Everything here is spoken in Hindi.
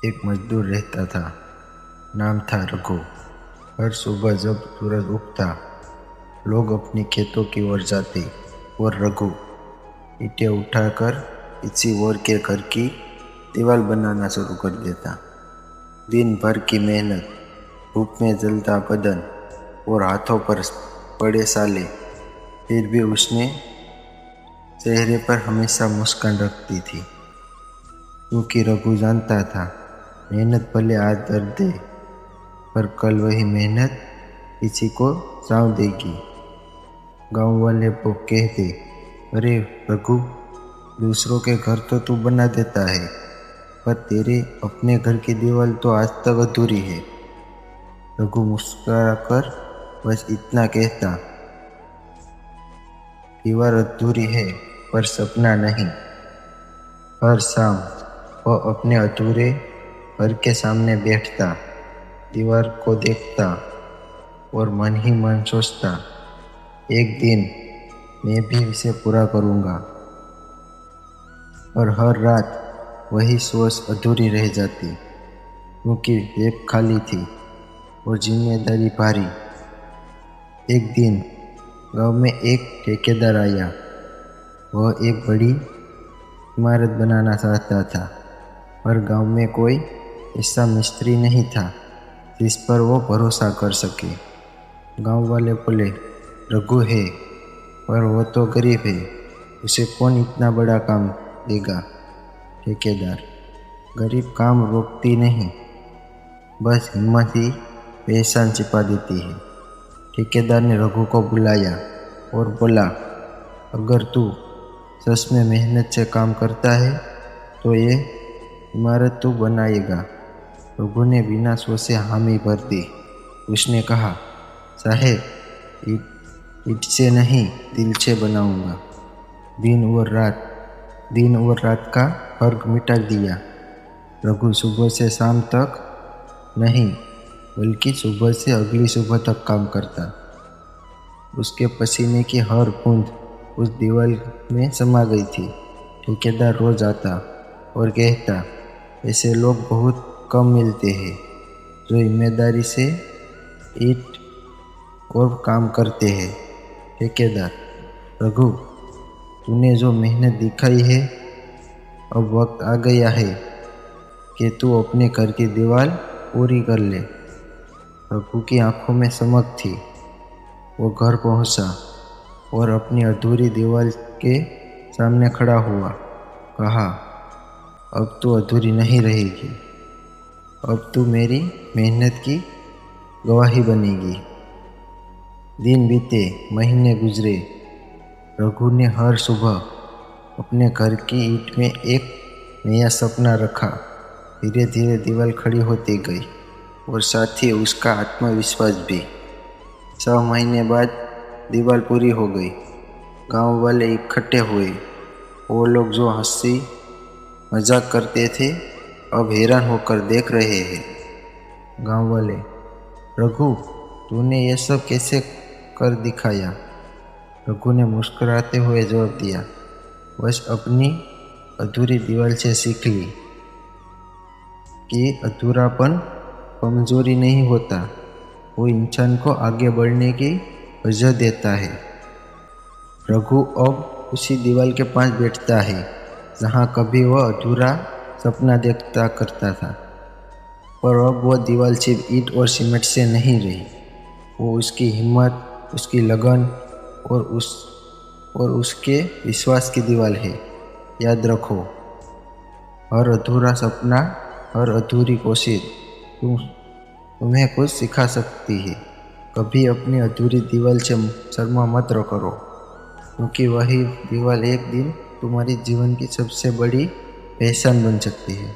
एक मजदूर रहता था। नाम था रघु। हर सुबह जब सूरज उगता, लोग अपनी खेतों की ओर जाते और रघु ईंटें उठाकर किसी और के घर की दीवार बनाना शुरू कर देता। दिन भर की मेहनत, धूप में जलता बदन और हाथों पर पड़े साले, फिर भी उसने चेहरे पर हमेशा मुस्कान रखती थी, क्योंकि रघु जानता था मेहनत भले आज दर्द दे, पर कल वही मेहनत किसी को छांव देगी। गांव वाले वो कहते, अरे रघु, दूसरों के घर तो तू बना देता है, पर तेरे अपने घर की दीवार तो आज तक अधूरी है। रघु मुस्कुराकर बस इतना कहता, दीवार अधूरी है पर सपना नहीं। हर शाम वह अपने अधूरे घर के सामने बैठता, दीवार को देखता और मन ही मन सोचता, एक दिन मैं भी इसे पूरा करूँगा। और हर रात वही सोच अधूरी रह जाती, क्योंकि जेब खाली थी और जिम्मेदारी भारी। एक दिन गांव में एक ठेकेदार आया। वह एक बड़ी इमारत बनाना चाहता था, पर गांव में कोई ऐसा मिस्त्री नहीं था जिस पर वो भरोसा कर सके। गांव वाले बोले, रघु है, पर वो तो गरीब है, उसे कौन इतना बड़ा काम देगा। ठेकेदार, गरीब काम रोकती नहीं, बस हिम्मत ही पहचान छिपा देती है। ठेकेदार ने रघु को बुलाया और बोला, अगर तू सच में मेहनत से काम करता है तो ये इमारत तू बनाएगा। रघु ने बिना सोचे हामी भर दी। उसने कहा, साहेब, ईंट से नहीं, दिल से बनाऊंगा। दिन और रात का फर्क मिटा दिया। रघु सुबह से शाम तक नहीं, बल्कि सुबह से अगली सुबह तक काम करता। उसके पसीने की हर बूंद उस दीवार में समा गई थी। ठेकेदार रोज आता और कहता, ऐसे लोग बहुत कम मिलते हैं जो ईमानदारी से ईंट और काम करते हैं। ठेकेदार, रघु, तूने जो मेहनत दिखाई है, अब वक्त आ गया है कि तू अपने घर की दीवार पूरी कर ले। रघु की आंखों में चमक थी। वो घर पहुंचा और अपनी अधूरी दीवार के सामने खड़ा हुआ। कहा, अब तू अधूरी नहीं रहेगी, अब तू मेरी मेहनत की गवाही बनेगी। दिन बीते, महीने गुजरे। रघु ने हर सुबह अपने घर की ईंट में एक नया सपना रखा। धीरे धीरे दीवार खड़ी होती गई और साथ ही उसका आत्मविश्वास भी। 6 महीने बाद दीवार पूरी हो गई। गांव वाले इकट्ठे हुए। वो लोग जो हंसी मजाक करते थे, अब हैरान होकर देख रहे हैं। गांव वाले, रघु, तूने ये सब कैसे कर दिखाया। रघु ने मुस्कुराते हुए जवाब दिया, बस अपनी अधूरी दीवार से सीख ली कि अधूरापन कमजोरी नहीं होता, वो इंसान को आगे बढ़ने की वजह देता है। रघु अब उसी दीवार के पास बैठता है जहाँ कभी वह अधूरा सपना देखता करता था, पर अब वह दीवार सिर्फ ईंट और सीमेंट से नहीं रही। वो उसकी हिम्मत, उसकी लगन और उसके विश्वास की दीवार है। याद रखो, हर अधूरा सपना, हर अधूरी कोशिश तुम्हें कुछ सिखा सकती है। कभी अपनी अधूरी दीवार से शर्मा मत करो, क्योंकि वही दीवार एक दिन तुम्हारी जीवन की सबसे बड़ी पहचान बन सकती है।